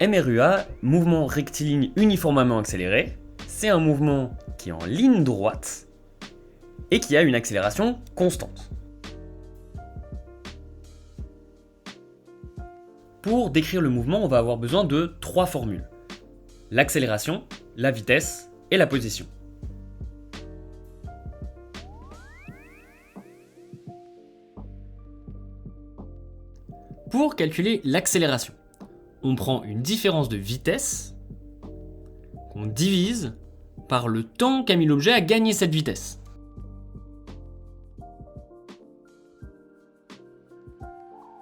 MRUA, mouvement rectiligne uniformément accéléré, c'est un mouvement qui est en ligne droite et qui a une accélération constante. Pour décrire le mouvement, on va avoir besoin de 3 formules. L'accélération, la vitesse et la position. Pour calculer l'accélération, on prend une différence de vitesse qu'on divise par le temps qu'a mis l'objet à gagner cette vitesse.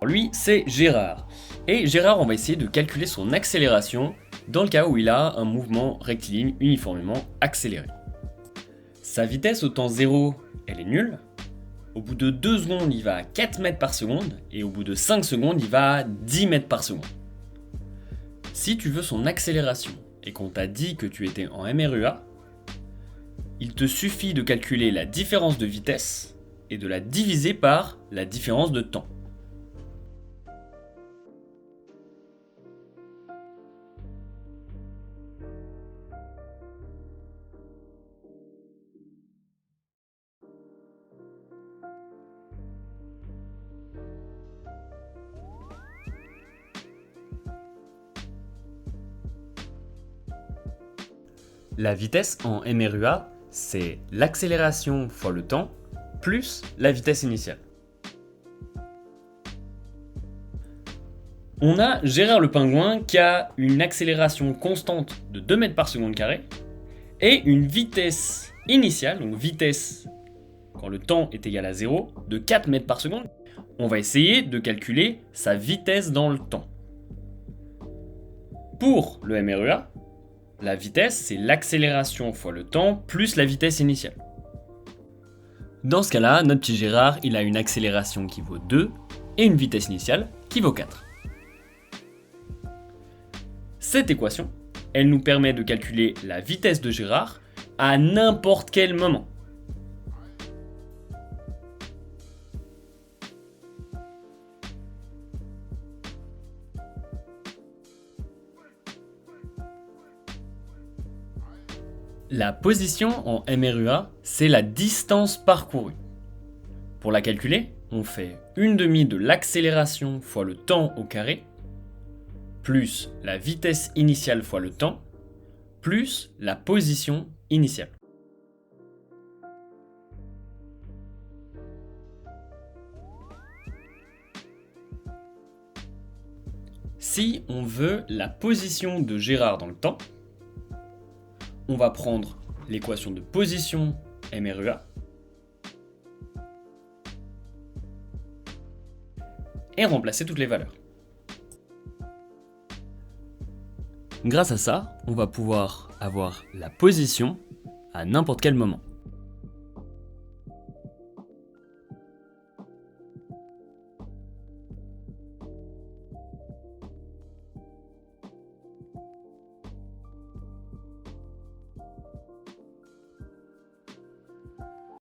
Lui, c'est Gérard. Et Gérard, on va essayer de calculer son accélération dans le cas où il a un mouvement rectiligne uniformément accéléré. Sa vitesse au temps 0, elle est nulle. Au bout de 2 secondes, il va à 4 mètres par seconde, et au bout de 5 secondes, il va à 10 mètres par seconde. Si tu veux son accélération, et qu'on t'a dit que tu étais en MRUA, il te suffit de calculer la différence de vitesse, et de la diviser par la différence de temps. La vitesse en MRUA, c'est l'accélération fois le temps, plus la vitesse initiale. On a Gérard le pingouin qui a une accélération constante de 2 mètres par seconde carré et une vitesse initiale, donc vitesse quand le temps est égal à 0, de 4 mètres par seconde. On va essayer de calculer sa vitesse dans le temps. Pour le MRUA, la vitesse, c'est l'accélération fois le temps plus la vitesse initiale. Dans ce cas-là, notre petit Gérard, il a une accélération qui vaut 2 et une vitesse initiale qui vaut 4. Cette équation, elle nous permet de calculer la vitesse de Gérard à n'importe quel moment. La position en MRUA, c'est la distance parcourue. Pour la calculer, on fait 1/2 de l'accélération fois le temps au carré, plus la vitesse initiale fois le temps, plus la position initiale. Si on veut la position de Gérard dans le temps, on va prendre l'équation de position MRUA et remplacer toutes les valeurs. Grâce à ça, on va pouvoir avoir la position à n'importe quel moment.